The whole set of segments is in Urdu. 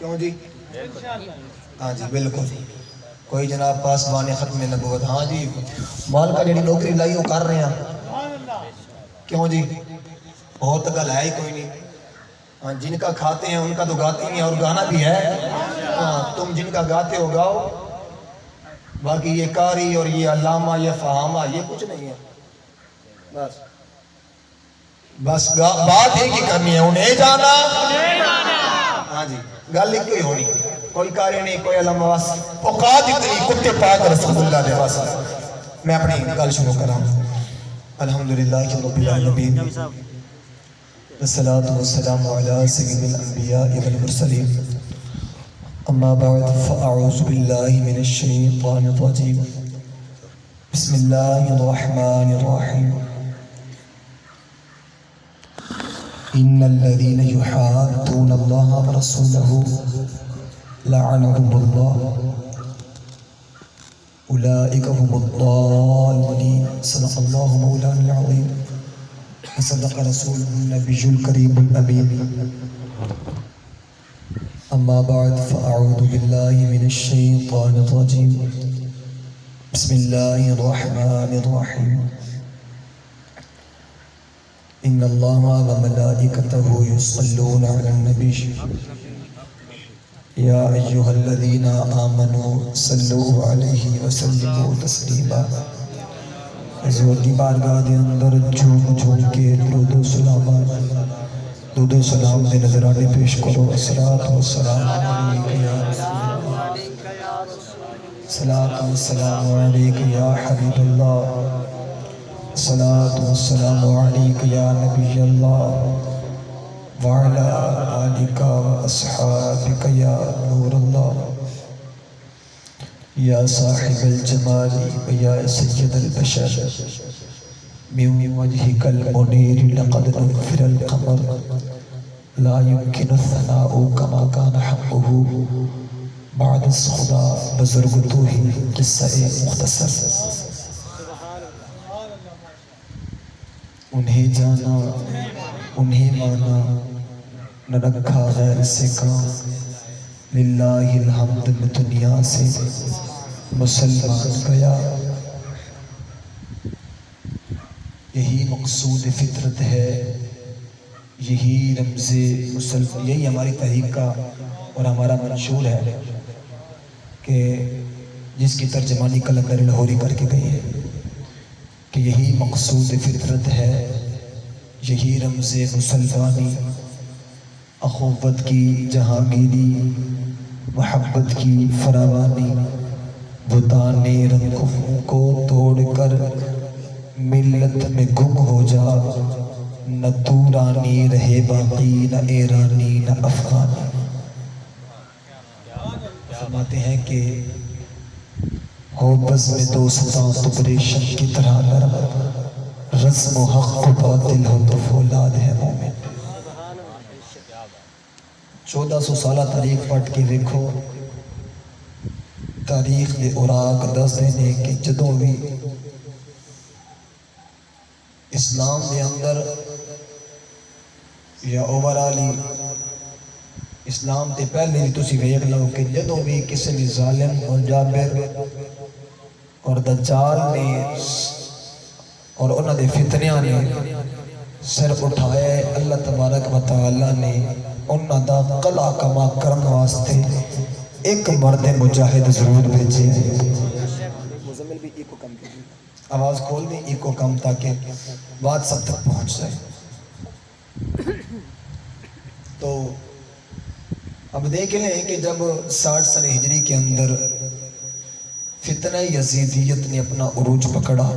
کیوں جی؟ ہاں جی بالکل. کوئی جناب پاسبان ختم نبوت، ہاں جی مال کا جڑی نوکری لائی وہ کر رہے ہیں. کیوں جی؟ بہت گل ہے ہی کوئی نہیں. ہاں جن کا کھاتے ہیں ان کا تو گاتے نہیں اور گانا بھی ہے. ہاں تم جن کا گاتے ہو گاؤ، باقی یہ قاری اور یہ علامہ یہ فہامہ یہ کچھ نہیں ہے. بس بات ایک ہی کرنی ہے، انہیں جانا. ہاں جی گل ایک ہی ہونی، کوئی قاری نہیں کوئی علامہ. بس اوقات اتنی کتے پاک رسول اللہ دے. بس میں اپنی گل شروع کر رہا ہوں. الحمدللہ رب العالمین والصلاة والسلام على سید الانبیاء والمرسلین. اما بعد فاعوذ باللہ من الشیطان الرجیم. بسم اللہ الرحمن الرحیم. ان الذين يحادون الله ورسوله لعنهم الله اولئك هم الضالون. صدق الله مولانا العظيم وصدق رسوله النبي الكريم الامين. اما بعد فاعوذ بالله من الشيطان الرجيم. بسم الله الرحمن الرحيم. ان اللہ وملائکتہ یصلون علی النبی یا ایہا الذین آمنوا صلوا علیہ وسلموا تسلیما. حضور کی بارگاہ دے اندر جھوم جھوم کے درود و سلام دے نظرانے پیش کرو. الصلاۃ والسلام علیک یا رسول اللہ، الصلاۃ والسلام علیک یا حبیب اللہ، الصلاة والسلام علیک یا نبی اللہ وعلا آلک واصحابک یا نور اللہ. یا صاحب الجمال یا سید البشر من وجهک المنیر لقد نفر القمر لا يمكن الثناء كما كان حقه بعد الخدا. بزرگ تو ہی قصہ مختصر. انہیں جانا انہیں مانا نہ رکھا غیر سے کام. للہ الحمد میں دنیا سے مسلمان گیا. یہی مقصود فطرت ہے، یہی رمز مسلمان، یہی ہماری تحریک کا اور ہمارا منشور ہے کہ جس کی ترجمانی قلندر لاہوری کر کے گئی ہے کہ یہی مقصود فطرت ہے، یہی رمز مسلمانی. اخوت کی جہانگیری، محبت کی فراوانی، بتان رنگوں کو توڑ کر ملت میں گم ہو جا. نہ دورانی رہے باقی، نہ ایرانی نہ افغانی. فرماتے ہیں کہ ہو بزم دوستاں تو پریشن کی طرح نرم، رسم و حق و باطل ہو تو فولاد ہے مومن. 1400 سالہ تاریخ پڑھ کے دیکھو، تاریخ دے اوراق دس دینے کہ جدوں بھی اسلام دے اندر یا اوورالی اسلام تے پہلے بھی تسی ویکھ لو کہ جدوں بھی کسی بھی ظالم اور جابر اور دجال نے اور انہوں نے فتنیاں نے سر اٹھائے، اللہ تبارک و تعالیٰ نے انہوں دا قلعہ کما کرن واسطے ایک مرد مجاہد ضرور بھیجے. مزمل بھی ایکو کم کی آواز کھول دیں، ایکو کم تاکہ بات سب تک پہنچ جائے. تو اب دیکھ لیں کہ جب 60 سن ہجری کے اندر فتنہ یزیدیت نے اپنا عروج پکڑا،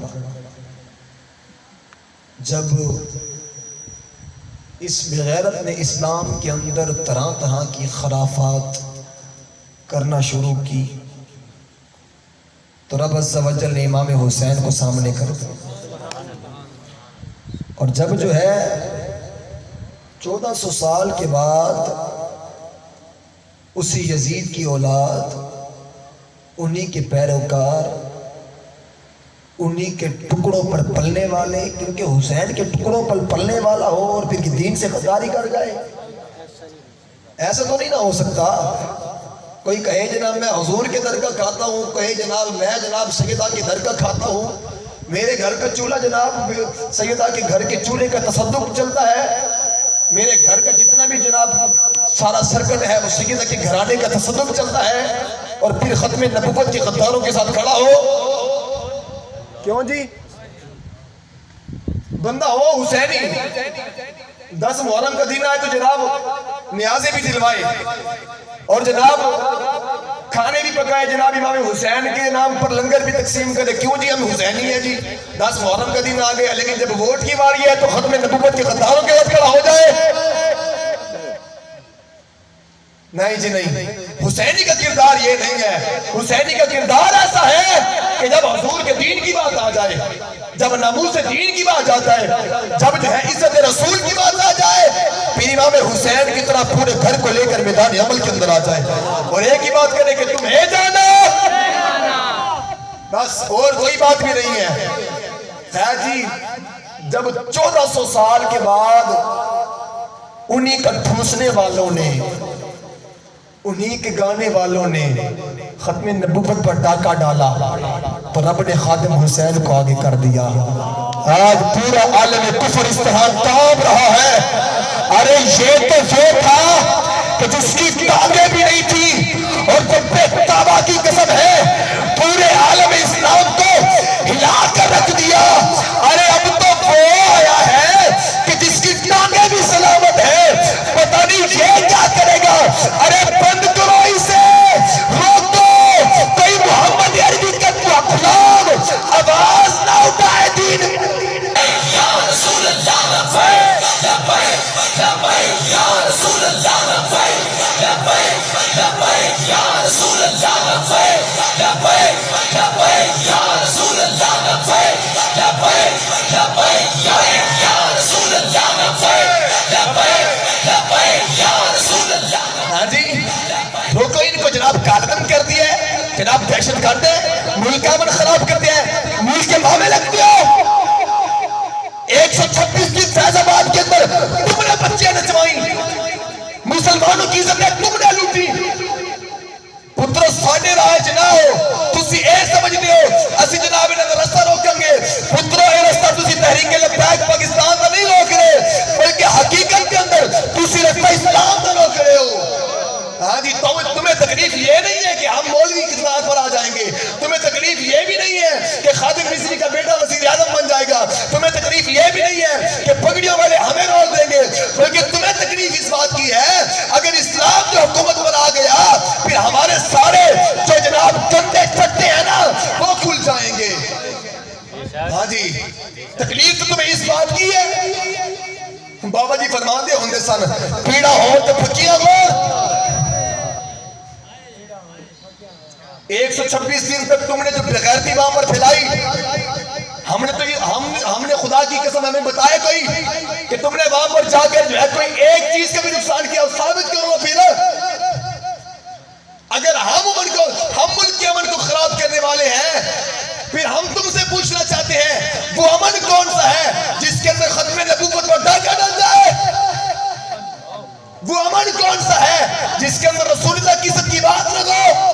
جب اس بغیرت نے اسلام کے اندر طرح طرح کی خرافات کرنا شروع کی، تو رب عز و جل نے امام حسین کو سامنے کر دیا. اور جب جو ہے 1400 سال کے بعد اسی یزید کی اولاد، انہی کے پیروکار، انہی کے ٹکڑوں پر پلنے والے، کیونکہ حسین کے ٹکڑوں پر پلنے والا ہو اور پھر دین سے غداری کر جائے. ایسا تو نہیں نہ ہو سکتا کوئی کہے جناب میں حضور کے در کا کھاتا ہوں، کہے جناب میں جناب سیدہ کے در کا کھاتا ہوں، میرے گھر کا چولہا جناب سیدہ کے گھر کے چولہے کا تصدق چلتا ہے، میرے گھر کا جتنا بھی جناب سارا سرکٹ ہے وہ سیدہ کے گھرانے کا تصدق چلتا ہے، اور پھر ختم نبوت کے غداروں کے ساتھ کھڑا ہو۔ کیوں جی؟ بندہ ہو حسینی، 10 محرم کا دن آئے تو جناب نیازیں بھی دلوائے اور جناب کھانے بھی پکائے، جناب امام حسین کے نام پر لنگر بھی تقسیم کرے۔ کیوں جی؟ ہم حسینی ہیں جی، 10 محرم کا دن آ گیا، لیکن جب ووٹ کی باری ہے تو ختم نبوت کے غداروں کے ساتھ کھڑا ہو جائے۔ نہیں جی نہیں، حسینی کا کردار یہ نہیں ہے۔ حسینی کا کردار ایسا ہے کہ جب حضور کے دین کی بات آ جائے، جب ناموس دین کی بات آتا ہے، جب جو ہے عزت رسول کی بات آ جائے، پھر امام حسین کی طرح پورے گھر کو لے کر میدان عمل کے اندر آ جائے اور ایک ہی بات کرے کہ تمہیں جانا، بس اور کوئی بات بھی نہیں ہے۔ خیر جی، جب 1400 سال کے بعد انہی کا ٹھوسنے والوں نے، انہی کے گانے والوں نے ختم نبوت پر ڈاکہ ڈالا تو رب نے خادم حسین کو آگے کر دیا۔ آج پورا عالم کفر اس طرح تاب رہا ہے، ارے یہ تو وہ تھا کہ جس کی ٹانگیں بھی نہیں تھی اور جب پہ کعبہ کی قسم ہے پورے عالم اسلام کو ہلا کر رکھ دیا۔ ارے اب تو وہ آیا ہے کہ جس کی ٹانگیں بھی سلامت ہے، پتہ نہیں یہ کیا کرے گا۔ ارے بند کرو اسے، روک دو، کوئی محمد عربی کا غلام آواز نہ اٹھائے دین۔ یا رسول اللہ لبیک لبیک لبیک یا رسول اللہ لبیک لبیک لبیک یا رسول اللہ لبیک لبیک لبیک یا رسول اللہ لبیک لبیک لبیک یا رسول اللہ لبیک لبیک لبیک یا رسول اللہ۔ ہاں جی، روکو ان کو جناب، کالعدم کر دیا ہے جناب، دہشت گرد ہے، ملک امن خراب کر دیا ہے، ملک کے معاملے لگتے ہو۔ 126 کی فیض آباد کے اندر تم نے بچے نچوائیں، مسلمانوں کی عزتیں تم نے لوٹی۔ پترو ساڈے راہ چ نہ ہو، تسی اے سمجھتے ہو اسی جناب انہاں رستہ روکیں گے۔ پترو اے رستہ تسی تحریک لبیک پاکستان کا نہیں روک رہے، بلکہ حقیقت کے اندر تسی رستہ اسلام کا روک رہے ہو۔ ہاں جی، تمہیں تکلیف یہ نہیں ہے کہ ہم مولوی کی خدمات پر آ جائیں گے، تمہیں تکلیف یہ بھی نہیں ہے کہ خادم مصری کا بیٹا وزیر اعظم بن جائے گا، تمہیں تکلیف یہ بھی نہیں ہے کہ پگڑیوں والے ہمیں رول دیں گے، بلکہ تمہیں تکلیف اس بات کی ہے اگر اسلام جو حکومت پر آ گیا پھر ہمارے سارے جو جناب گندے چٹے ہیں نا وہ کھل جائیں گے۔ ہاں جی، تکلیف تو تمہیں اس بات کی ہے۔ بابا جی فرماندے ہوندے سن، پیڑا ہو تو پھکیاں ہو۔ 126 دن تک تم نے جو بغیرتی وہاں پر پھیلائی، ہم نے خدا کی قسم ہمیں بتایا کوئی کہ تم نے وہاں پر جا کر جو ہے کوئی ایک چیز کا بھی نقصان کیا، ثابت کرو پھر۔ اگر ہم ملک کے امن کو خراب کرنے والے ہیں، پھر ہم تم سے پوچھنا چاہتے ہیں وہ امن کون سا ہے جس کے اندر ختم نبوت پر ڈاکہ ڈال جائے؟ وہ امن کون سا ہے جس کے اندر رسول اللہ کی عزت کی بات لگو؟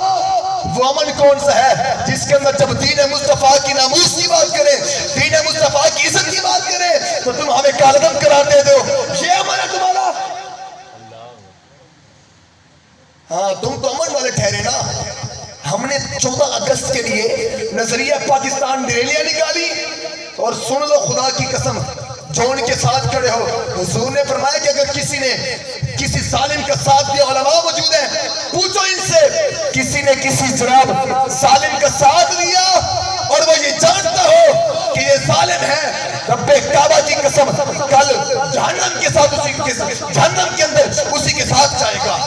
وہ امن کون سا ہے جس کے اندر جب دین مصطفیٰ کی ناموس کی بات کرے، دین مصطفیٰ کی عزت کی بات کرے تو تم ہمیں کالعدم کراتے دو؟ یہ امن ہے تمہارا؟ ہاں، تم تو امن والے ٹھہرے نا۔ ہم نے 14 اگست کے لیے نظریہ پاکستان ریلیاں نکالی اور سن لو خدا کی قسم جو ان کے ساتھ کھڑے ہو، حضور نے فرمایا کہ اگر کسی نے کسی ظالم کا ساتھ دیا، علماء موجود ہیں، پوچھو ان سے کسی نے کسی جناب ظالم کا ساتھ دیا اور وہ یہ جانتا ہو کہ یہ ظالم ہے، رب کعبہ کی قسم کل جہنم کے ساتھ جہنم کے اندر اسی کے ساتھ جائے گا۔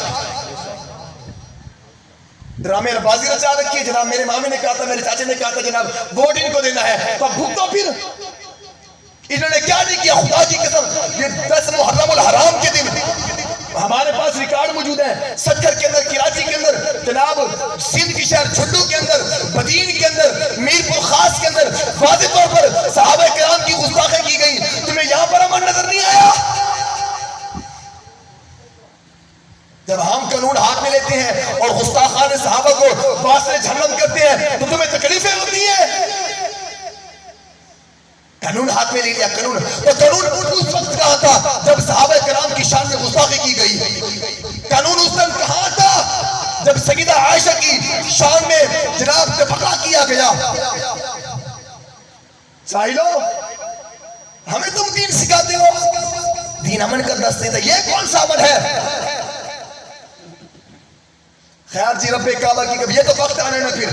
ڈرامے بازی رچا رکھی ہے جناب، میرے مامی نے کہا تھا، میرے چاچے نے کہا تھا جناب ووٹ ان کو دینا ہے، تو بھگتو پھر۔ انہوں نے کیا نہیں کیا، خدا کی قسم یہ 10 محرم الحرام کے دن ہمارے پاس ریکارڈ موجود ہے، سکر کے اندر، کراچی کے اندر، جناب سندھ کی شہر چھنڈو کے اندر، بدین کے اندر، میرپور خاص کے اندر واضح طور پر صحابہ کرام کی گستاخی کی گئی۔ تمہیں یہاں پر امن نظر نہیں آیا؟ جب ہم قانون ہاتھ میں لیتے ہیں اور گستاخان صحابہ کو واسطے جہنم کرتے ہیں تو تمہیں تکلیفیں ہوتی ہیں؟ قانون ہاتھ میں لے لیا قانون، تو قانون اس وقت کہاں تھا جب صحابہ کرام کی شان میں گستاخی کی گئی؟ قانون اس دن کہاں تھا جب سیدہ عائشہ کی شان میں جناب تفقہ کیا گیا؟ سائلو ہمیں تم دین سکھاتے ہو، دین امن کا دست دیتا، یہ کون سا امن ہے؟ خیر جی رب کعبہ کی کبھی، یہ تو وقت آنے نا، پھر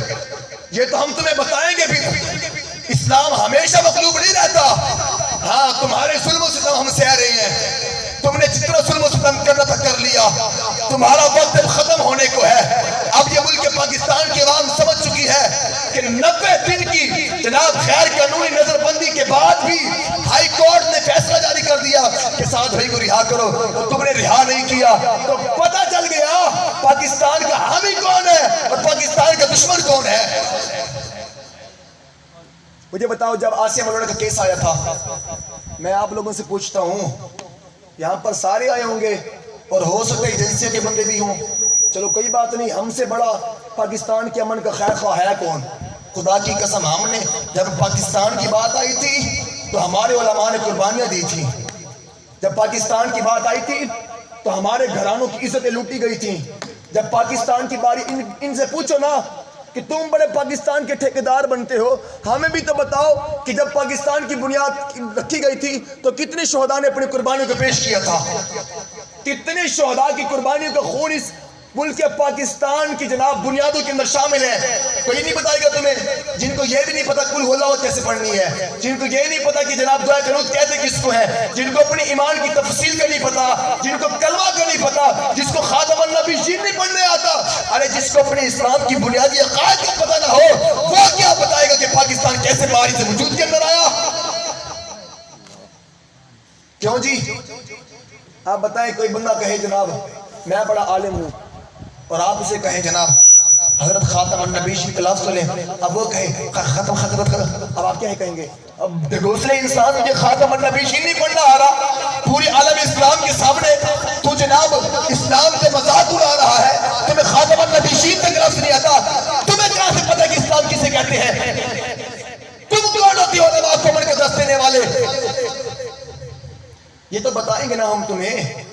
یہ تو ہم تمہیں بتائیں گے۔ پھر اسلام ہمیشہ مغلوب نہیں رہتا۔ ہاں تمہارے ظلم و ستم ہم سہ رہے ہیں، تم نے جتنا ظلم و ستم کرنا تھا کر لیا، تمہارا وقت اب ختم ہونے کو ہے۔ اب یہ ملک پاکستان کی عوام سمجھ چکی ہے کہ 90 دن کی جناب غیر قانونی نظر بندی کے بعد بھی ہائی کورٹ نے فیصلہ جاری کر دیا کہ سعد بھائی کو رہا کرو، تو تم نے رہا نہیں کیا، تو پتہ چل گیا پاکستان کا حامی کون ہے اور پاکستان کا دشمن کون ہے۔ مجھے بتاؤ جب آسیہ ملوڑا کا کیس آیا تھا، میں آپ لوگوں سے پوچھتا ہوں، یہاں پر سارے آئے ہوں گے اور ہو سکتا ہے ایجنسیوں کے بندے بھی ہوں، چلو کوئی بات نہیں، ہم سے بڑا پاکستان کے امن کا خیر خواہ ہے کون؟ خدا کی قسم ہم نے جب پاکستان کی بات آئی تھی تو ہمارے علماء نے قربانیاں دی تھی، جب پاکستان کی بات آئی تھی تو ہمارے گھرانوں کی عزتیں لوٹی گئی تھیں، جب پاکستان کی باری ان سے پوچھو نا کہ تم بڑے پاکستان کے ٹھیکیدار بنتے ہو، ہمیں بھی تو بتاؤ کہ جب پاکستان کی بنیاد رکھی گئی تھی تو کتنے شہداء نے اپنی قربانیوں کو پیش کیا تھا، کتنے شہداء کی قربانیوں کا خون اس ملک پاکستان کی جناب بنیادوں کے اندر شامل ہے۔ کوئی نہیں بتائے گا تمہیں، جن کو یہ بھی نہیں پتا قل هو اللہ کیسے پڑھنی ہے، جن کو یہ نہیں پتا کہ جناب دعا قنوت کہتے کس کو ہے، جن کو اپنی ایمان کی تفصیل کا نہیں پتا، جن کو کلمہ کا نہیں پتا، جس کو خاتم النبیین نہیں پڑھنے آتا، ارے جس کو اپنے اسلام کی بنیادی عقائد کا پتہ نہ ہو، وہ کیا بتائے گا کہ پاکستان کیسے باری سے وجود کے اندر آیا؟ کیوں جی؟ آپ بتائیں، کوئی بندہ کہے جناب میں بڑا عالم ہوں اور آپ اسے کہیں جناب حضرت خاتم النبیین کا لفظ لیں، اب وہ کہے ختم، اب آپ کیا کہیں گے؟ اب دوسرے انسان مجھے خاتم النبیین نہیں پڑھنا آ رہا، پوری عالم اسلام کے سامنے تو جناب اسلام سے مذاق اڑا رہا ہے، تمہیں خاتم النبیین تک لفظ نہیں آتا، تمہیں کہاں سے پتہ کہ اسلام کسے کہتے ہیں؟ تم کون ہوتی ہو علماء کو عمر کا دست دینے والے؟ یہ تو بتائیں گے نا ہم تمہیں،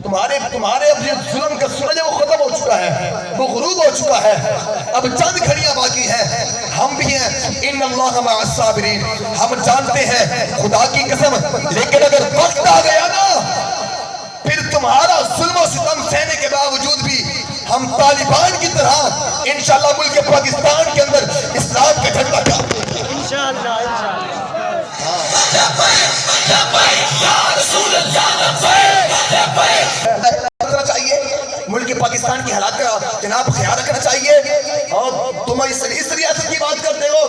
تمہارے اپنے ظلم کا سورج وہ ختم ہو چکا ہے، وہ غروب ہو چکا ہے، اب چند گھڑیاں باقی ہیں، ہم بھی ہیں ان اللہ مع الصابرین، ہم جانتے ہیں خدا کی قسم، لیکن اگر وقت آ گیا نا پھر تمہارا ظلم و ستم سہنے کے باوجود بھی ہم طالبان کی طرح انشاءاللہ ملک پاکستان کے اندر اسلام کا جھنڈا گاڑیں گے انشاءاللہ۔ چاہیے ملک پاکستان کی حالات کا جناب خیال رکھنا چاہیے، اور تم اس ریاست کی بات کرتے ہو،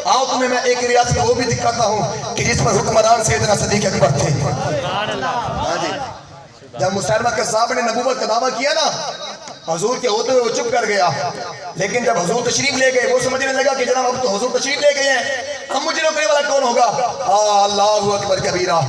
آؤ تمہیں میں ایک ریاست وہ بھی دکھاتا ہوں کہ جس پر حکمران سیدنا صدیق اکبر تھے۔ جب مسیلمہ کذاب نے نبوت کا دعویٰ کیا نا، حضور کے ہوتے ہوئے وہ چپ کر گیا، لیکن جب حضور تشریف لے گئے وہ سمجھنے لگا کہ جناب اب تو حضور تشریف لے گئے ہیں، ہم مجھے روکنے والا کون ہوگا؟ اللہ اکبر کبیرہ۔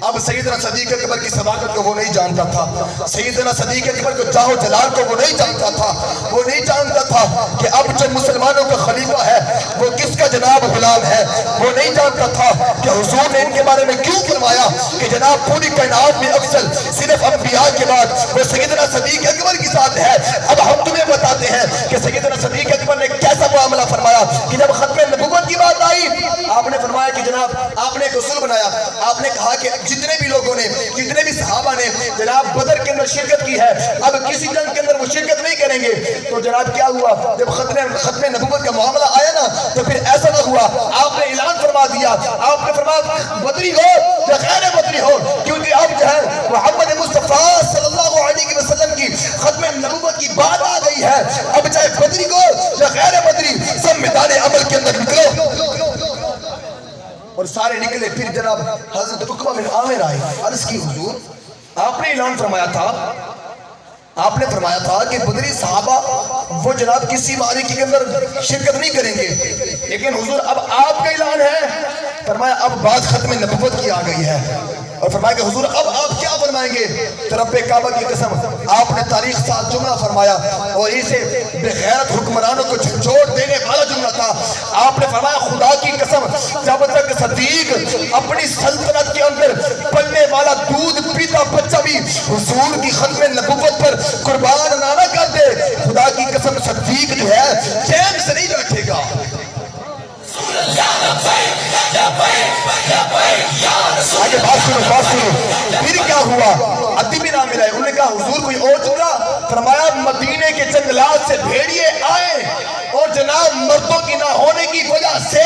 اب سیدنا صدیق اکبر کی صداقت کو وہ نہیں جانتا تھا، سیدنا صدیق اکبر کو جاہ و جلال کو وہ نہیں جانتا تھا، وہ نہیں جانتا تھا کہ اب جو مسلمانوں کا خلیفہ ہے وہ کس کا جناب غلام ہے، وہ نہیں جانتا تھا کہ حضور نے ان کے بارے میں کیوں فرمایا کہ جناب پوری کائنات میں افضل صرف انبیاء کے بعد وہ سیدنا صدیق اکبر کی ذات ہے۔ اب ہم تمہیں بتاتے ہیں کہ سیدنا صدیق اکبر نے کیسا معاملہ فرمایا کہ جب ختم نبوت کی بات آئی آپ نے فرمایا کہ جناب آپ نے ایک اصول بنایا، آپ نے کہا کہ جتنے بھی لوگوں نے، جتنے بھی صحابہ نے جناب بدر کے اندر شرکت کی ہے اب کسی جنگ کے اندر وہ شرکت نہیں کریں گے۔ تو جناب کیا ہوا جب ختم نبوت کا معاملہ آیا نا تو پھر ایسا نہ ہوا، آپ نے اعلان فرما دیا، آپ نے فرمایا بدری ہو یا غیر بدری ہو، کیونکہ اب جو ہے محمد مصطفیٰ صلی اللہ علیہ وسلم کی ختم نبوت کی بات آ گئی ہے، اب چاہے بدری ہو یا غیر بدری سب میدان عمل کے اندر نکلو۔ اور سارے نکلے۔ پھر جناب حضرت عقبہ بن عامر آئے، عرض کی حضور آپ نے اعلان فرمایا تھا، آپ نے فرمایا تھا کہ بدری صحابہ وہ جناب کسی معرکے کے اندر شرکت نہیں کریں گے، لیکن حضور اب آپ کا اعلان ہے، فرمایا اب بات ختم نبوت کی آ گئی ہے اور فرمایا کہ حضور اب آپ کیا فرمائیں گے؟ تو رب کعبہ کی قسم آپ نے تاریخ ساتھ جملہ فرمایا اور اسے بغیرت حکمرانوں کو جھنجھوڑ دینے والا جملہ تھا. آپ نے فرمایا خدا کی قسم جب تک صدیق اپنی سلطنت کے اندر پلنے والا دودھ پیتا بچہ بھی حضور کی ختم نبوت پر قربان نہ کر دے، خدا کی قسم صدیق جو ہے چین سے نہیں بیٹھے گا. آگے بات سنو. پھر کیا ہوا؟ عدی بھی نہ ملا. انہوں نے کہا حضور کوئی اور جملہ؟ فرمایا مدینے کے جنگلات سے بھیڑیے آئے اور جناب مردوں کی نہ ہونے کی وجہ سے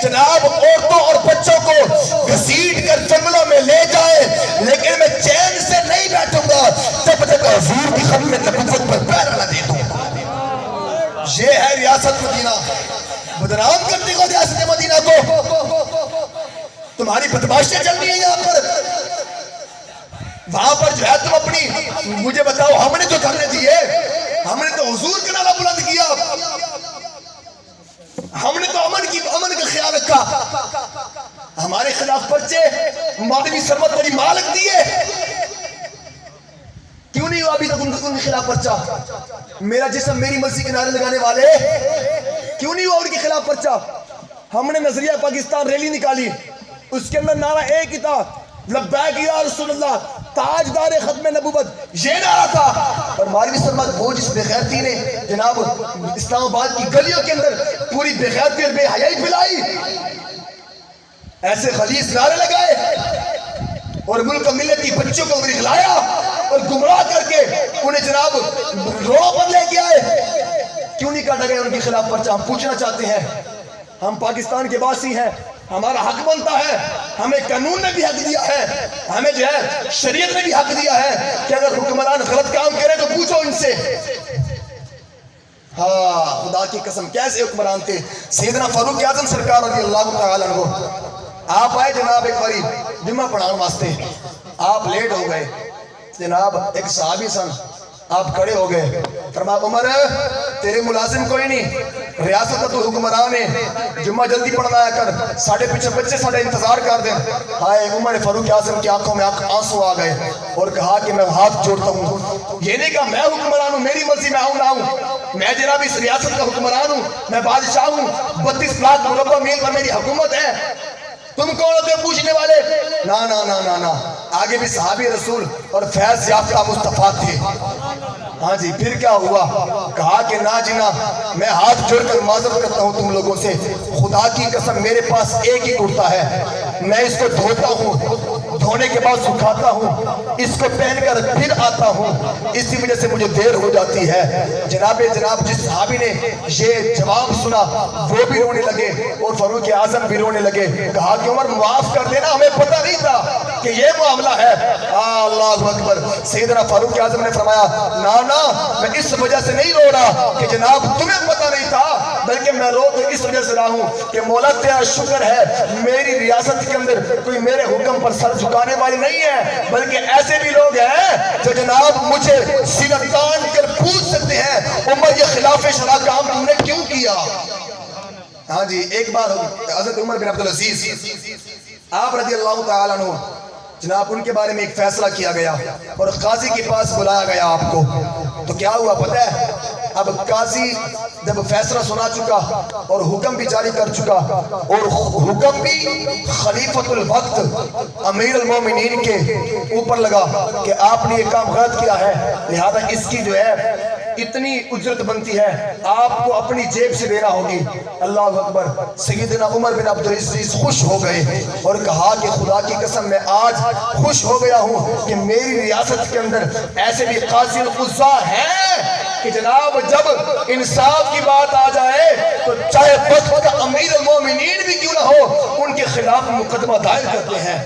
جناب عورتوں اور بچوں کو گھسیٹ کر جنگلوں میں لے جائے، لیکن میں چین سے نہیں بیٹھوں گا جب تک حضور کی ختم نبوت پر پیر نہ دے دوں. یہ ہے ریاست مدینہ. بدنام کرتے ہو ریاست مدینہ کو. تمہاری بدماشیاں چل رہی ہیں یہاں پر. وہاں پر جو ہے تم اپنی مجھے بتاؤ ہم نے جو کرنے دیے، ہم نے تو حضور کا نعرہ بلند کیا، ہم نے تو امن کا خیال رکھا. ہمارے خلاف پرچے مولوی سرمت بڑی مالک دیے، کیوں نہیں ہوا ابھی تک ان کے خلاف پرچہ؟ میرا جسم میری مرضی کے نعرے لگانے والے کیوں نہیں ہوا ان کے خلاف پرچہ؟ ہم نے نظریہ پاکستان ریلی نکالی، اس کے اندر نعرہ ایک ہی تھا، لبیک یا رسول اللہ، تاجدار ختم نبوت، یہ نعرہ تھا. اور مولوی سرمت وہ جس بے غیرتی نے جناب اسلام آباد کی گلیوں کے اندر پوری بے غیرتی اور بے حیائی پھیلائی، ایسے خلیص نعرے لگائے اور ملک و ملت کی بچوں کو رغلایا اور گمراہ کر کے انہیں جناب رو پر لے کے آئے. کیوں نہیں کاٹا گیا ان کے خلاف پرچہ؟ ہم پوچھنا چاہتے ہیں. ہم پاکستان کے باسی ہیں، ہمارا حق بنتا ہے، ہمیں قانون نے بھی حق دیا ہے، ہمیں جو ہے شریعت نے بھی حق دیا ہے کہ اگر حکمران غلط کام کرے تو پوچھو ان سے. ہاں خدا کی قسم کیسے حکمران تھے سیدنا فاروق اعظم سرکار رضی اللہ تعالیٰ عنہ. آپ آئے جناب ایک باری جمعہ پڑھانے واسطے، آپ لیٹ ہو گئے. جناب ایک صحابی سن، آپ کھڑے ہو گئے. فرمایا عمر تیرے ملازم کوئی نہیں، ریاست کا تو حکمران ہے، جمعہ جلدی پڑھنا آیا کر، ساڑھے پیچھے بچے ساڑھے انتظار کر دیں. ہائے عمر فاروق اعظم کی آنکھوں میں آنسو آ گئے اور کہا کہ میں ہاتھ جوڑتا ہوں. یہ نہیں کہا میں حکمران ہوں، میری مرضی میں آؤں نہ آؤں، میں جناب اس ریاست کا حکمران ہوں، میں بادشاہ ہوں، 32 لاکھ مربع میل پر میری حکومت ہے، تم کون ہوتے ہو پوچھنے والے؟ نا نا نا نا نا. آگے بھی صحابی رسول اور فیض یافتہ مصطفیٰ تھے. ہاں جی پھر کیا ہوا؟ کہا کہ نا جنا میں ہاتھ جوڑ کر معذرت کرتا ہوں تم لوگوں سے، خدا کی قسم میرے پاس ایک ہی کرتا ہے، میں اس کو دھوتا ہوں، دھونے کے بعد سکھاتا ہوں، اس کو پہن کر پھر آتا ہوں، اسی وجہ سے مجھے دیر ہو جاتی ہے. جناب جس صحابی نے یہ جواب سنا وہ بھی رونے لگے اور فاروق اعظم بھی رونے لگے. کہا کہ عمر معاف کر دینا، ہمیں پتہ نہیں تھا کہ یہ معاملہ ہے. اللہ اکبر. سیدنا فاروق اعظم نے فرمایا نا میں اس وجہ سے نہیں رو رہا کہ جناب تمہیں پتہ نہیں تھا، بلکہ میں رو تو اس وجہ سے رہا ہوں کہ مولا تیرا شکر ہے میری ریاست کے اندر کوئی میرے حکم پر سر جھکانے والے نہیں ہے، بلکہ ایسے بھی لوگ ہیں جو جناب مجھے سینہ تان کر پوچھ سکتے ہیں عمر یہ خلاف شرع کام تم نے کیوں کیا. ہاں جی ایک بار حضرت عمر بن عبدالعزیز آپ رضی اللہ تعالیٰ عنہ جناب ان کے بارے میں ایک فیصلہ کیا گیا اور قاضی کے پاس بلایا گیا آپ کو. تو کیا ہوا پتہ ہے؟ اب قاضی جب فیصلہ سنا چکا اور حکم بھی جاری کر چکا اور حکم بھی خلیفۃ الوقت امیر المومنین کے اوپر لگا کہ آپ نے یہ کام غلط کیا ہے، لہذا اس کی جو ہے اتنی اجرت بنتی ہے آپ کو اپنی جیب سے دینا ہوگی. اللہ اکبر. سیدنا عمر بن عبدالعزیز خوش ہو گئے اور کہا کہ خدا کی قسم میں آج خوش ہو گیا ہوں کہ میری ریاست کے اندر ایسے بھی قاضی القضاء ہیں کہ جناب جب انصاف کی بات آ جائے تو چاہے وقت کا امیر المومنین بھی کیوں نہ ہو ان کے خلاف مقدمہ دائر کرتے ہیں.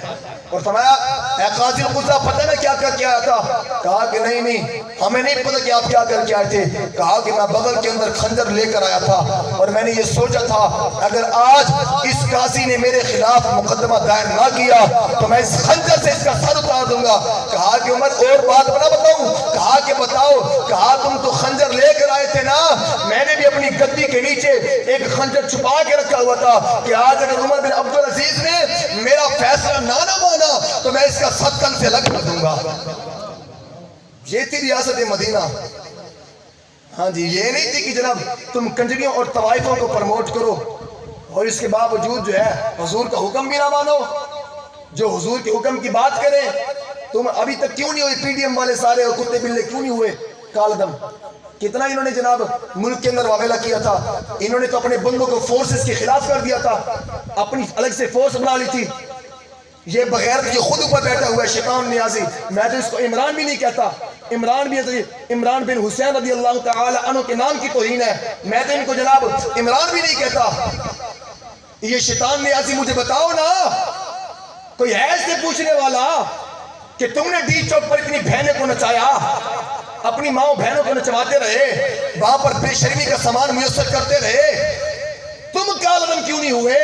اور فرمایا اے قاضی القضاء پتہ نہ کیا کر کے آیا تھا؟ کہا کہ نہیں ہمیں نہیں پتہ کہ آپ کیا کر کے آئے تھے. کہا کہ میں بغل کے اندر خنجر لے کر آیا تھا اور میں نے یہ سوچا تھا اگر آج اس قاضی نے میرے خلاف مقدمہ دائر نہ کیا تو میں اس خنجر سے اس کا سر اتار دوں گا. کہا کہ عمر اور بات بنا بتاؤں؟ کہا کہ بتاؤ. کہا تم تو خنجر لے کر آئے تھے نا، میں نے بھی اپنی گدی کے نیچے ایک خنجر چھپا کے رکھا ہوا تھا کہ آج اگر عمر بن عبدالعزیز نے میرا فیصلہ نہ مانا تو میں اس کا 7 تن سے الگ کر دوں گا. یہ تھی ریاست مدینہ. ہاں جی، یہ نہیں تھی کہ جناب تم کنجریوں اور طوائفوں کو پرموٹ کرو اور اس کے باوجود جو ہے حضور کا حکم بھی نہ مانو. جو حضور کے حکم کی بات کریں، تم ابھی تک کیوں نہیں ہوئی پی ڈی ایم والے سارے اور کتے بلے کیوں نہیں ہوئے کالدم؟ کتنا انہوں نے جناب ملک کے اندر واغلہ کیا تھا. انہوں نے تو اپنے بندوں کو فورسز کے خلاف کر دیا تھا، اپنی الگ سے فورس بنا لی تھی. یہ بغیر یہ خود اوپر بیٹھا ہوا ہے شیطان نیازی. میں تو اس کو عمران بھی نہیں کہتا، عمران بھی عمران بن حسین رضی اللہ تعالی عنہ کے نام کی توہین ہے. میں تو ان کو جناب عمران بھی نہیں کہتا. یہ شیطان نیازی مجھے بتاؤ نا، کوئی ہے اس سے پوچھنے والا کہ تم نے ڈی چوک پر اتنی بہنیں کو نچایا، اپنی ماں بہنوں کو نچواتے رہے، وہاں پر بے شرمی کا سامان میسر کرتے رہے، تم کالعدم کیوں نہیں ہوئے؟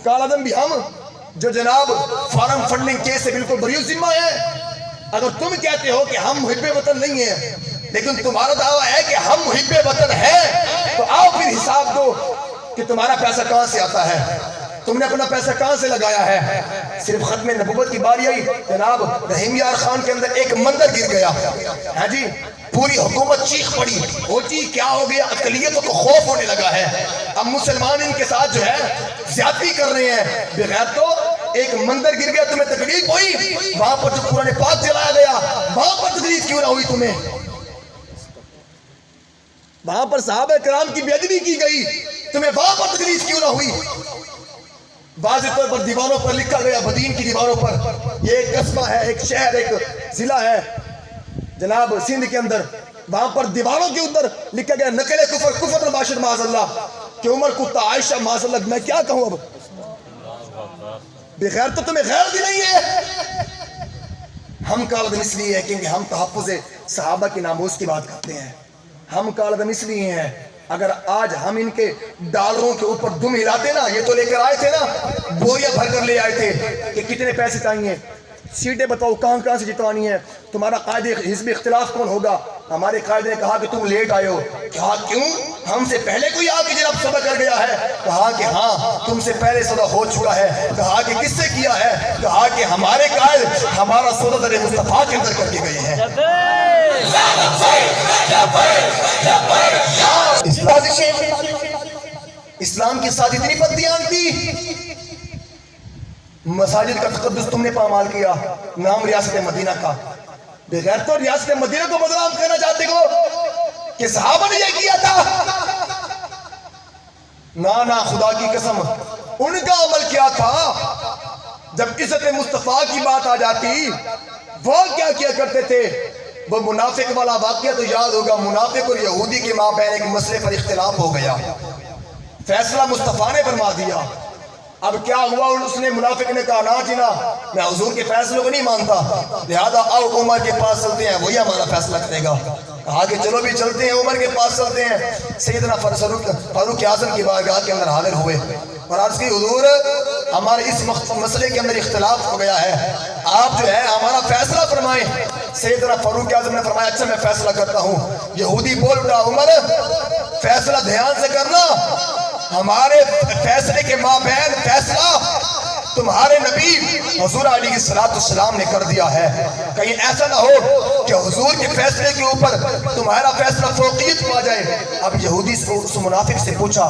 کالعدم بھی ہم جو جناب فارم فنڈنگ کیس سے بالکل بری ذمہ ہے. اگر تم کہتے ہو کہ ہم محب وطن نہیں ہیں لیکن تمہارا دعویٰ ہے کہ ہم محب وطن ہیں، تو آؤ پھر حساب دو کہ تمہارا پیسہ کہاں سے آتا ہے، تم نے اپنا پیسہ کہاں سے لگایا ہے. صرف ختم نبوت کی باری آئی، جناب رحیم یار خان کے اندر ایک مندر گر گیا. ہاں جی، پوری حکومت چیخ پڑی، ہوتی کیا ہو گیا؟ اقلیتوں کو خوف ہونے لگا ہے. اب مسلمان ان کے ساتھ جو ہے زیادتی کر رہے ہیں. بغیر تو ایک مندر گر گیا، تمہیں تکلیف ہوئی؟ وہاں پر جو قرآن پاک چلایا گیا وہاں پر تکلیف کیوں نہ ہوئی تمہیں؟ وہاں پر صحابہ کرام کی بے ادبی کی گئی، تمہیں وہاں پر تکلیف کیوں نہ ہوئی؟ واضح طور پر دیواروں پر لکھا گیا، بدین کی دیواروں پر، یہ ایک قصبہ ہے، ایک شہر، ایک ضلع ہے جناب سندھ کے اندر، وہاں پر دیواروں کے اندر لکھا گیا نقل کفر، کفر نباشر معاذ اللہ، کہ عمر کتا عائشہ معاذ اللہ. میں کیا کہوں اب؟ بغیر تو تمہیں غیر بھی نہیں ہے. ہم کالعدم اس لیے ہے کیونکہ ہم تحفظ صحابہ کی ناموس کی بات کرتے ہیں. ہم کالعدم اس لیے ہیں، اگر آج ہم ان کے ڈالروں کے اوپر دم ہلاتے نا، یہ تو لے کر آئے تھے نا، بوریاں بھر کر لے آئے تھے کہ کتنے پیسے چاہیے، سیٹیں بتاؤ کہاں سے جتوانی ہے، تمہارا قائد حزب اختلاف کون ہوگا؟ ہمارے قائد نے کہا کہ تم لیٹ آئے ہو. کہا کیوں؟ ہم سے پہلے کوئی آ کے جناب سودا کر گیا ہے؟ کہا کہ ہاں تم سے پہلے سودا ہو چکا ہے. کہا کہ کس سے کیا ہے؟ کہا کہ ہمارے قائد ہمارا سودا در مصطفیٰ کے اندر کر کے گئے ہیں. اسلام کی ساتھ اتنی بددیان تھی. مساجد کا تقدس تم نے پامال کیا، نام ریاست مدینہ کا. بغیر تو ریاست مدینہ کو بدنام کرنا چاہتے ہو کہ صحابہ نے یہ کیا تھا. نا خدا کی قسم، ان کا عمل کیا تھا؟ جب عزت مصطفیٰ کی بات آ جاتی، وہ کیا کیا کرتے تھے؟ وہ منافق والا واقعہ تو یاد ہوگا، منافق اور یہودی کے مابین ایک مسئلے پر اختلاف ہو گیا، فیصلہ مصطفیٰ نے فرما دیا. اب کیا ہوا؟ اس نے منافق نے کہا نا جنا میں حضور کے فیصلوں کو نہیں مانتا، لہذا آؤ عمر کے پاس چلتے ہیں، وہی ہمارا فیصلہ کرے گا. کہا کہ چلو بھی چلتے ہیں، عمر کے پاس چلتے ہیں. سیدنا فاروق اعظم کی بارگاہ کے اندر حاضر ہوئے اور عرض کی حضور ہمارے اس مسئلے کے اندر اختلاف ہو گیا ہے، آپ جو ہے ہمارا فیصلہ فرمائیں. سیدنا فاروق اعظم نے فرمایا اچھا میں فیصلہ کرتا ہوں. یہودی بول اٹھا عمر فیصلہ دھیان سے کرنا، ہمارے فیصلے کے مابین فیصلہ تمہارے نبی حضور علیہ السلام نے کر دیا ہے. کہیں ایسا نہ ہو کہ حضور کے فیصلے کے اوپر تمہارا فیصلہ فوقیت پا جائے. اب یہودی اس منافق سے پوچھا،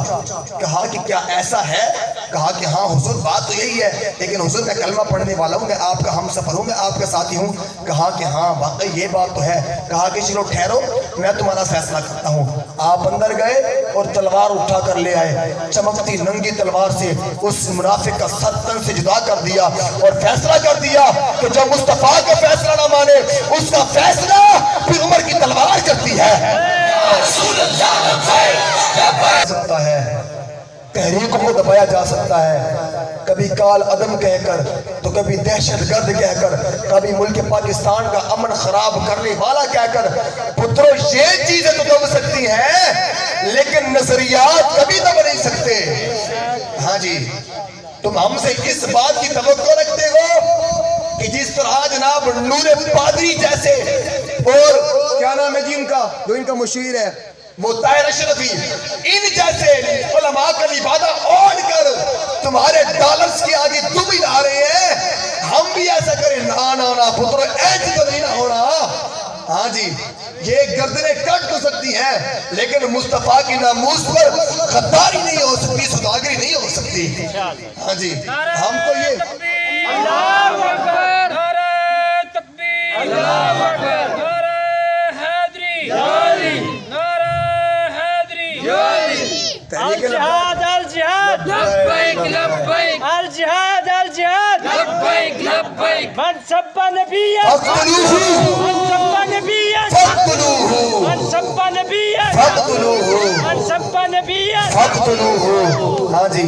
کہا کہ کیا ایسا ہے؟ کہا کہ ہاں حضور بات تو یہی ہے، لیکن حضور میں کلمہ پڑھنے والا ہوں، میں آپ کا ہم سفر ہوں، میں آپ کا ساتھی ہوں. کہا کہ ہاں واقعی یہ بات تو ہے. کہا کہ چلو ٹھہرو میں تمہارا فیصلہ کرتا ہوں. آپ اندر گئے اور تلوار اٹھا کر لے آئے، چمکتی ننگی تلوار سے اس منافق کا 7 تن سے جدا کر دیا اور فیصلہ کر دیا کہ جو مصطفیٰ کا فیصلہ نہ مانے اس کا فیصلہ پھر عمر کی تلوار کرتی ہے. سکتا ہے تحریک کو دبایا جا سکتا ہے، کبھی کال عدم کہہ کر تو کبھی دہشت گرد کہہ کر، کبھی ملک پاکستان کا امن خراب کرنے والا کہہ کر. پترو یہ چیزیں تو دب سکتی ہیں لیکن نظریات کبھی دب نہیں سکتے. ہاں جی، تم ہم سے کس بات کی توقع رکھتے ہو کہ جس طرح جناب نور پادری جیسے اور کیا نام ہے جی ان کا جو ان کا مشیر ہے وہ طاہر اشرفی، ان جیسے علماء کا لبادہ اوڑھ کر تمہارے ڈالرز کی آگے دم ہی لا رہے ہیں، ہم بھی ایسا کریں؟ نا پترو، ایسی تو نہیں نہ ہونا۔ ہاں جی، یہ گردنیں کٹ تو سکتی ہیں لیکن مصطفیٰ کی ناموس پر غداری نہیں ہو سکتی، سوداگری نہیں ہو سکتی۔ ہاں جی، ہم تو یہ اللہ اکبر، نعرہ تکبیر، اللہ اکبر، نعرہ حیدری، نعرہ حیدری، الجہاد الجہاد، لبیک لبیک، الجہاد الجہاد، لبیک لبیک، من سب نبیًا من سب نبیًا من سب نبیًا من سب نبیًا۔ ہاں جی،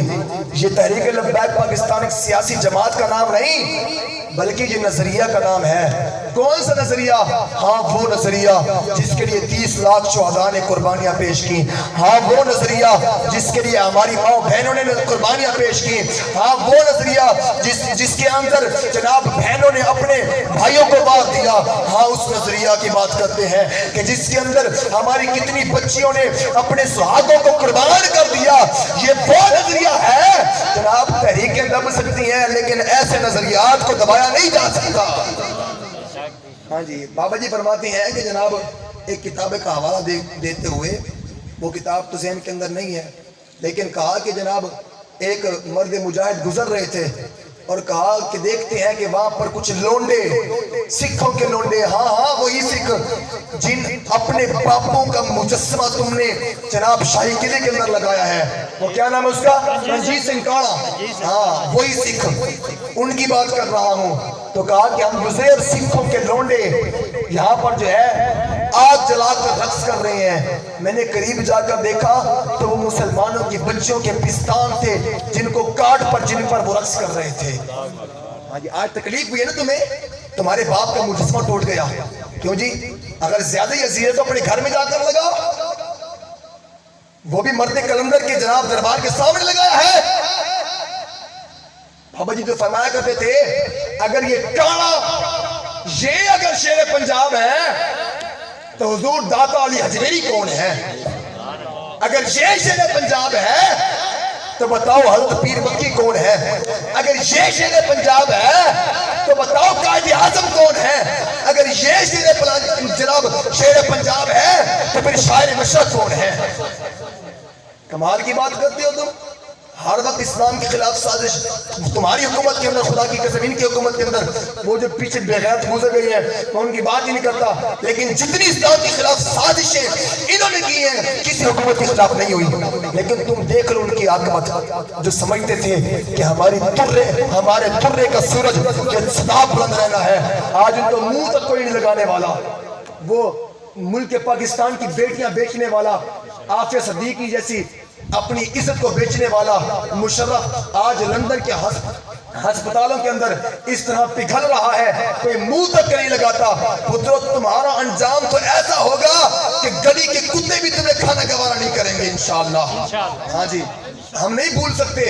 یہ تحریک لبیک پاکستان ایک سیاسی جماعت کا نام نہیں بلکہ یہ نظریہ کا نام ہے۔ کون سا نظریہ؟ ہاں وہ نظریہ جس کے لیے 30 لاکھ شہداء نے قربانیاں پیش کی۔ ہاں وہ نظریہ جس کے لیے ہماری ماں بہنوں نے قربانیاں پیش کی۔ ہاں وہ نظریہ جس کے اندر جناب بہنوں نے اپنے بھائیوں کو بانٹ دیا۔ ہاں اس نظریہ کی بات کرتے ہیں کہ جس کے اندر ہماری کتنی بچیوں نے اپنے سہاگوں کو قربان کر دیا۔ یہ وہ نظریہ ہے جناب، تحریکیں دب سکتی ہیں لیکن ایسے نظریات کو دبایا نہیں جا سکتا۔ ہاں جی، بابا جی فرماتے ہیں کہ جناب ایک کتاب کا حوالہ دیتے ہوئے، وہ کتاب تو ذہن کے اندر نہیں ہے لیکن کہا کہ جناب ایک مرد مجاہد گزر رہے تھے اور کہا کہ دیکھتے ہیں کہ وہاں پر کچھ لونڈے، سکھوں کے لونڈے، ہاں وہی سکھ جن اپنے باپوں کا مجسمہ تم نے جناب شاہی قلعے کے اندر لگایا ہے، وہ کیا نام ہے اس کا؟ رنجیت سنگھ کاڑا۔ ہاں وہی سکھ، ان کی بات کر رہا ہوں۔ تو کہا کہ ہم گزرے اور سکھوں کے لونڈے یہاں پر جو ہے آگ جلا کر رقص کر رہے ہیں۔ میں نے قریب جا کر دیکھا تو وہ مسلمانوں کی بچیوں کے پستان تھے جن کو کاٹ پر جن پر وہ رقص کر رہے تھے۔ ہاں جی، آج تکلیف ہوئی ہے نا تمہیں، تمہارے باپ کا مجسمہ ٹوٹ گیا، کیوں جی؟ اگر زیادہ ہی عزیز ہے تو اپنے گھر میں جا کر لگا، وہ بھی مرد کلندر کے جناب دربار کے سامنے لگایا ہے۔ بابا جی تو فرمایا کرتے تھے اگر یہ کاڑا یہ اگر شیر پنجاب ہے تو حضور داتا علی حجویری کون ہے؟ اگر یہ شیر پنجاب ہے تو بتاؤ حضرت پیر مکی کون ہے؟ اگر یہ شیر پنجاب ہے تو بتاؤ قائد اعظم کون ہے؟ اگر یہ شیر پنجاب ہے تو پھر شاعر مشرق کون ہے؟ کمال کی بات کرتے ہو تم، ہر وقت اسلام کے خلاف سازش تمہاری حکومت کے اندر، خدا کی قسم ان کی حکومت کے اندر، وہ جو پیچھے بغیرت گزر گئی ہیں میں ان کی بات ہی نہیں کرتا، لیکن جتنی اسلام کے خلاف سازشیں انہوں نے کی ہیں کسی حکومت کے خلاف نہیں ہوئی۔ لیکن تم دیکھ لو ان کی حکومت، جو سمجھتے تھے کہ ہمارے ترے کا سورج یہ سدا بلند رہنا ہے، آج ان کو منہ تک کوئی نہیں لگانے والا۔ وہ ملک پاکستان کی بیٹیاں بیچنے والا، عافیہ صدیقی جیسی اپنی عزت کو بیچنے والا مشرف آج لندن کے ہسپتالوں کے اندر اس طرح پگھل رہا ہے، کوئی منہ تک نہیں لگاتا۔ پترو تمہارا انجام تو ایسا ہوگا کہ گلی کے کتے بھی تمہیں کھانا گوارا نہیں کریں گے انشاءاللہ۔ ہاں جی، ہم نہیں بھول سکتے۔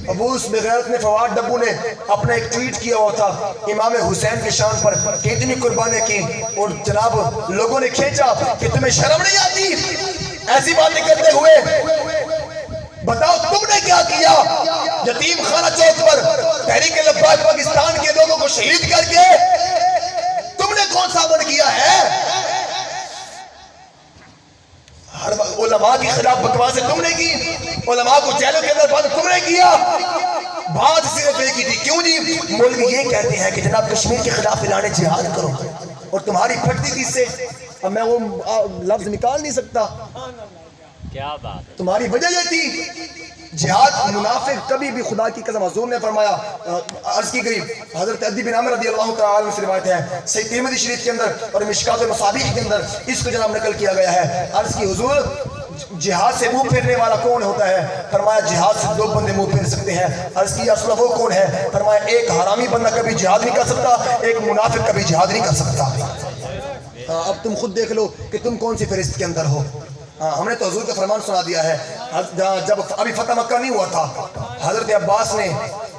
ابو اس بغیرت نے فواد ڈبو نے اپنا ایک ٹویٹ کیا ہوا تھا امام حسین کے شان پر کہ اتنی قربانیاں کی، اور جناب لوگوں نے کھینچا کہ تمہیں شرم نہیں آتی ایسی باتیں کرتے ہوئے؟ بتاؤ تم نے کیا کیا؟ یتیم خانہ چوک پر تحریک لبیک پاکستان کے لوگوں کو شہید کر کے تم نے کون سا عمل کیا ہے؟ ہر علماء کے خلاف بکواسیں تم نے کی، علماء کو جیلوں کے اندر بند تم نے کیا، بات صرف ایک ہی تھی، کیوں نہیں؟ مولوی یہ کہتے ہیں کہ جناب کشمیر کے خلاف اعلان جہاد کرو، اور تمہاری پھٹتی تھی اس سے، اب میں وہ لفظ نکال نہیں سکتا، کیا بات ہے، تمہاری وجہ یہ تھی جہاد منافق کبھی بھی، خدا کی قسم حضور نے فرمایا، عرض کی گئی حضرت عدی بن عامر رضی اللہ تعالیٰ عنہ سے روایت ہے صحیح ترمذی شریف کے اندر اور مشکات المصابیح کے اندر اس کو جناب نقل کیا گیا ہے۔ عرض کی حضور جہاد سے منہ پھیرنے والا کون ہوتا ہے؟ فرمایا جہاد سے دو بندے منہ پھیر سکتے ہیں۔ عرض کی یا رسول اللہ وہ کون ہے؟ فرمایا ایک حرامی بندہ کبھی جہاد نہیں کر سکتا، ایک منافق کبھی جہاد نہیں کر سکتا۔ اب تم خود دیکھ لو کہ تم کون سی فہرست کے اندر ہو۔ ہم نے تو حضور کا فرمان سنا دیا ہے، جب ابھی فتح مکہ نہیں ہوا تھا حضرت عباس نے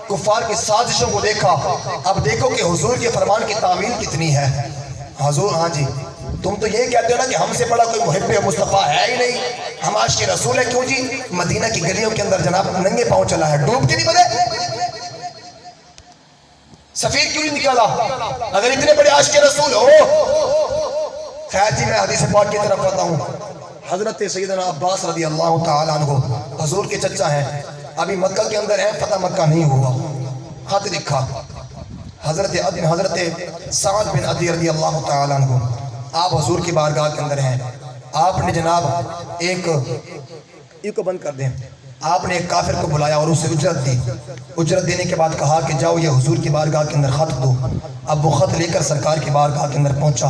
کفار کی سازشوں کو دیکھا، اب دیکھو کہ حضور کے فرمان کی تعمیل کتنی ہے۔ حضور ہاں جی تم تو یہ کہتے ہو نا کہ ہم سے بڑا کوئی محب مصطفیٰ ہے ہی نہیں، ہم عاشق رسول ہے. کیوں جی؟ مدینہ کی گلیوں کے اندر جناب ننگے پاؤں چلا ہے، ڈوب کے نہیں بنے، سفید کیوں نہیں نکالا اگر اتنے بڑے عاشق رسول ہو؟ خیر جی، میں حدیث پاک کی طرف آتا ہوں. حضرت سیدنا عباس رضی اللہ تعالیٰ عنہ حضور کے چچا ہیں، ابھی مکہ کے اندر ہیں، فتح مکہ نہیں ہوا. خط لکھا حضرت سعد بن عدی رضی اللہ تعالیٰ عنہ، آپ حضور کی بارگاہ کے اندر ہیں. آپ نے جناب ایک کو بند کر دیں، آپ نے ایک کافر کو بلایا اور اسے اجرت دی. اجرت دینے کے بعد کہا کہ جاؤ یہ حضور کی بارگاہ کے اندر خط دو. اب وہ خط لے کر سرکار کی بارگاہ کے اندر پہنچا.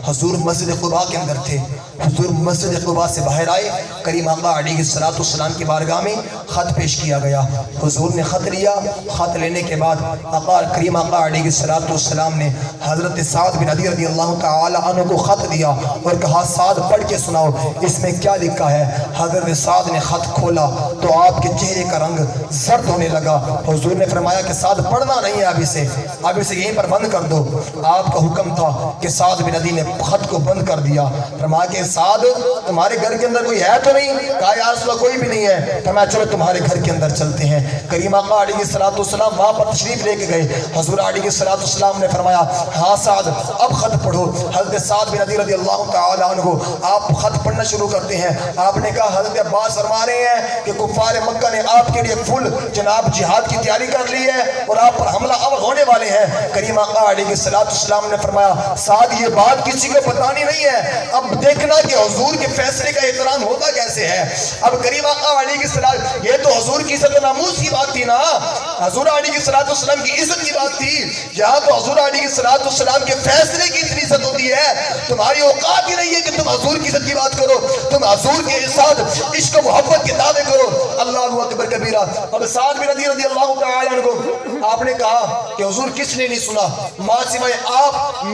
حضور مسجد قباء کے اندر تھے. حضور مسجد قباء سے باہر آئے، کریم آقا علیہ السلام کی بارگاہ میں خط پیش کیا گیا. حضور نے خط لیا. خط لینے کے بعد کریم آقا علیہ السلام نے حضرت سعد بن عدی رضی اللہ تعالی عنہ کو خط دیا اور کہا سعد پڑھ کے سناؤ اس میں کیا لکھا ہے. حضرت سعد نے خط کھولا تو آپ کے چہرے کا رنگ زرد ہونے لگا. حضور نے فرمایا کہ سعد پڑھنا نہیں ہے اب اسے یہیں پر بند کر دو. آپ کا حکم تھا کہ سعد بن عدی نے خط کو بند کر دیا. فرمایا کہ سعد تمہارے گھر کے اندر کوئی ہے تو نہیں؟ کہا یا رسول اللہ کوئی بھی نہیں ہے. فرمایا چلو تمہارے گھر کے اندر چلتے ہیں. کریم آقا علیہ السلام وہاں پر تشریف لے کے گئے. حضور علیہ السلام نے فرمایا ہاں سعد اب خط پڑھو. حضرت سعد بن عدی رضی اللہ تعالی عنہ آپ خط پڑھنا شروع کرتے ہیں. آپ نے کہا حضرت عباس فرما رہے ہیں کہ کفار مکہ نے آپ کے لیے فل جناب جہاد کی تیاری کر لی ہے اور آپ پر حملہ آور ہونے والے ہیں. کریم آقا علیہ السلام نے فرمایا سعد یہ بات کسی کو بتانی نہیں ہے. اب دیکھنا کہ حضور کے فیصلے کا احترام ہوتا کیسے ہے. اب کریم آقا علیہ السلام یہ تو حضور کی عزت و ناموس کی بات تھی نا، حضور علیہ السلام کی عزت کی بات تھی. یہاں تو حضور علیہ السلام کے فیصلے کی اتنی عزت ہوتی ہے، تمہاری اوقات ہی نہیں ہے کہ تم حضور کی عزت کی بات کرو. تم حضور کے ساتھ عشق و محبت کے دعوے کرو. اللہ اکبر کبیرہ. اب سعد بن عدی رضی اللہ تعالی عنہ آپ نے کہا کہ حضور کس نے نہیں سنا ماں سوائے آپ